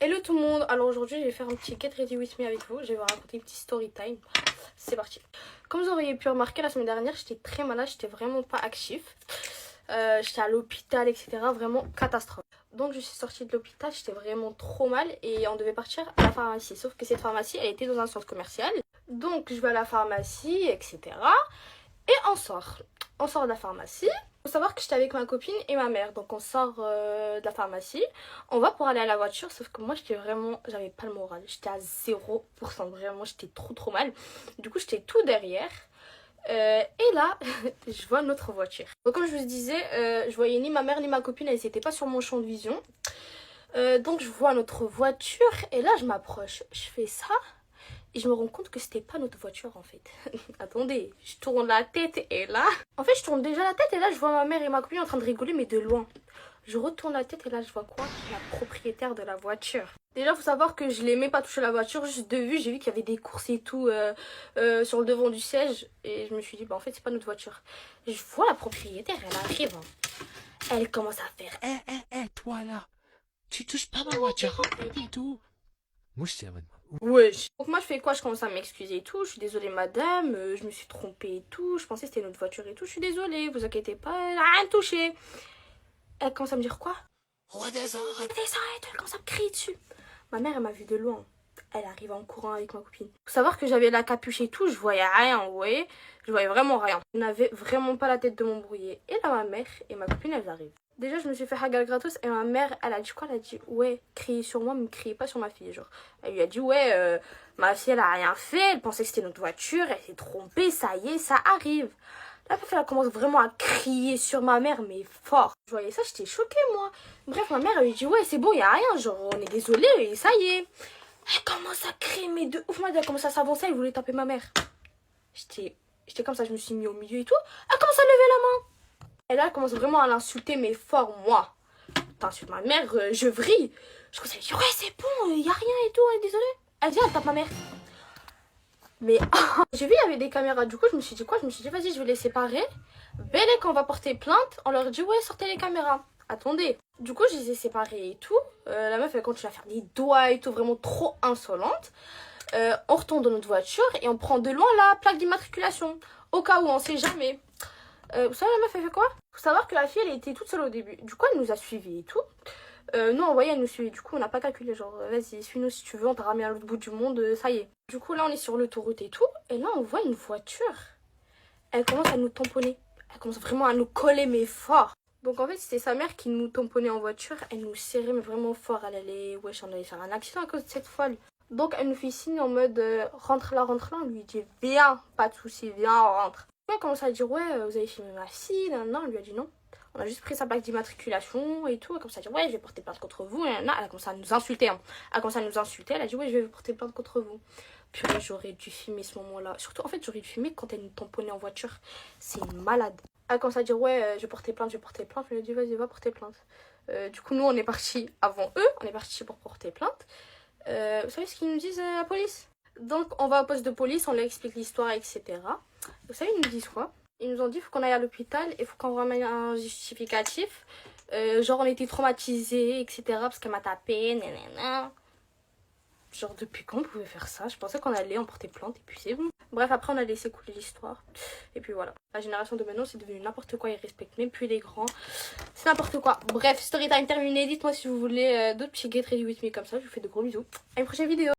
Hello tout le monde, alors aujourd'hui je vais faire un petit Get Ready With Me avec vous, je vais vous raconter une petite story time, c'est parti. Comme vous auriez pu remarquer la semaine dernière, j'étais très malade, j'étais vraiment pas actif, j'étais à l'hôpital etc, vraiment catastrophe. Donc je suis sortie de l'hôpital, j'étais vraiment trop mal et on devait partir à la pharmacie, sauf que cette pharmacie elle était dans un centre commercial. Donc je vais à la pharmacie etc et on sort de la pharmacie. Faut savoir que j'étais avec ma copine et ma mère, donc on sort de la pharmacie, on va pour aller à la voiture, sauf que moi j'avais pas le moral, j'étais à 0%, vraiment j'étais trop mal, du coup j'étais tout derrière, et là je vois notre voiture. Donc comme je vous disais, je voyais ni ma mère ni ma copine, elles étaient pas sur mon champ de vision, donc je vois notre voiture et là je m'approche, je fais ça. Et je me rends compte que c'était pas notre voiture en fait. Attendez, je tourne la tête et là... En fait, je tourne déjà la tête et là, je vois ma mère et ma copine en train de rigoler, mais de loin. Je retourne la tête et là, je vois quoi? La propriétaire de la voiture. Déjà, faut savoir que je l'aimais pas toucher la voiture. Juste de vue, j'ai vu qu'il y avait des courses et tout sur le devant du siège. Et je me suis dit, bah en fait, c'est pas notre voiture. Et je vois la propriétaire, elle arrive. Hein. Elle commence à faire... Toi là, tu touches pas ma voiture, et tout. Moi, je suis en mode, Wesh. Donc moi je fais quoi? Je commence à m'excuser et tout. Je suis désolée madame, je me suis trompée et tout. Je pensais que c'était notre voiture et tout. Je suis désolée, vous inquiétez pas, elle a rien touché. Elle commence à me dire quoi? redescends. Descends et tout, elle commence à me crier dessus. Ma mère elle m'a vu de loin. Elle arrive en courant avec ma copine. Faut savoir que j'avais la capuche et tout, je voyais rien, vous voyez? Je voyais vraiment rien. Je n'avais vraiment pas la tête de m'embrouiller. Et là ma mère et ma copine elles arrivent. Déjà, je me suis fait hagal gratos et ma mère, elle a dit quoi? Elle a dit, ouais, criez sur moi, mais ne criez pas sur ma fille. Genre, elle lui a dit, ouais, ma fille, elle a rien fait, elle pensait que c'était notre voiture, elle s'est trompée, ça y est, ça arrive. La meuf, elle commence vraiment à crier sur ma mère, mais fort. Je voyais ça, j'étais choquée, moi. Bref, ma mère, elle lui dit, ouais, c'est bon, y a rien, genre, on est désolé, et ça y est. Elle commence à crier, mais de ouf, moi, elle commence à s'avancer, elle voulait taper ma mère. J'étais comme ça, je me suis mis au milieu et tout. Elle commence à lever la main. Et là, elle commence vraiment à l'insulter, mais fort, moi. T'insultes ma mère, je vrille. Je commence à lui dire, ouais, c'est bon, y a rien et tout, on est désolé. Elle vient, elle tape ma mère. Mais j'ai vu, il y avait des caméras. Du coup, je me suis dit quoi? Je me suis dit, vas-y, je vais les séparer. Belle, quand on va porter plainte, on leur dit, ouais, sortez les caméras. Attendez. Du coup, je les ai séparés et tout. La meuf, elle continue à faire des doigts et tout, vraiment trop insolente. On retourne dans notre voiture et on prend de loin la plaque d'immatriculation. Au cas où, on sait jamais. Vous savez, la meuf, elle fait quoi? Faut savoir que la fille, elle était toute seule au début. Du coup, elle nous a suivis et tout. Nous, on voyait, elle nous suivait. Du coup, on n'a pas calculé. Genre, vas-y, suis-nous si tu veux, on t'a ramené à l'autre bout du monde, ça y est. Du coup, là, on est sur l'autoroute et tout. Et là, on voit une voiture. Elle commence à nous tamponner. Elle commence vraiment à nous coller, mais fort. Donc, en fait, c'était sa mère qui nous tamponnait en voiture. Elle nous serrait, mais vraiment fort. Elle allait, wesh, on allait faire un accident à cause de cette folle. Donc, elle nous fait signe en mode, rentre là, rentre là. On lui dit, viens, pas de soucis, viens, on rentre. Elle commence à dire, ouais, vous avez filmé ma fille. Non, on lui a dit non. On a juste pris sa plaque d'immatriculation et tout. Elle commence à dire, ouais, je vais porter plainte contre vous. Et là, elle a commencé à nous insulter. Hein. Elle a commencé à nous insulter. Elle a dit, ouais, je vais porter plainte contre vous. Purée, j'aurais dû filmer ce moment-là. Surtout, en fait, j'aurais dû filmer quand elle nous tamponnait en voiture. C'est une malade. Elle commence à dire, ouais, je vais porter plainte, je vais porter plainte. Je lui ai dit, vas-y, va porter plainte. Du coup, nous, on est partis avant eux. On est partis pour porter plainte. Vous savez ce qu'ils nous disent, la police? Donc, on va au poste de police, on leur explique l'histoire, etc. Vous savez, ils nous disent quoi? Ils nous ont dit, il faut qu'on aille à l'hôpital et il faut qu'on ramène un justificatif. Genre, on était traumatisés, etc. Parce qu'elle m'a tapé, nanana. Genre, depuis quand on pouvait faire ça? Je pensais qu'on allait en porter plainte et puis c'est bon. Bref, après, on a laissé couler l'histoire. Et puis voilà. La génération de maintenant, c'est devenu n'importe quoi. Ils respectent même plus les grands. C'est n'importe quoi. Bref, story time terminé. Dites-moi si vous voulez d'autres petits get ready with me comme ça. Je vous fais de gros bisous. À une prochaine vidéo.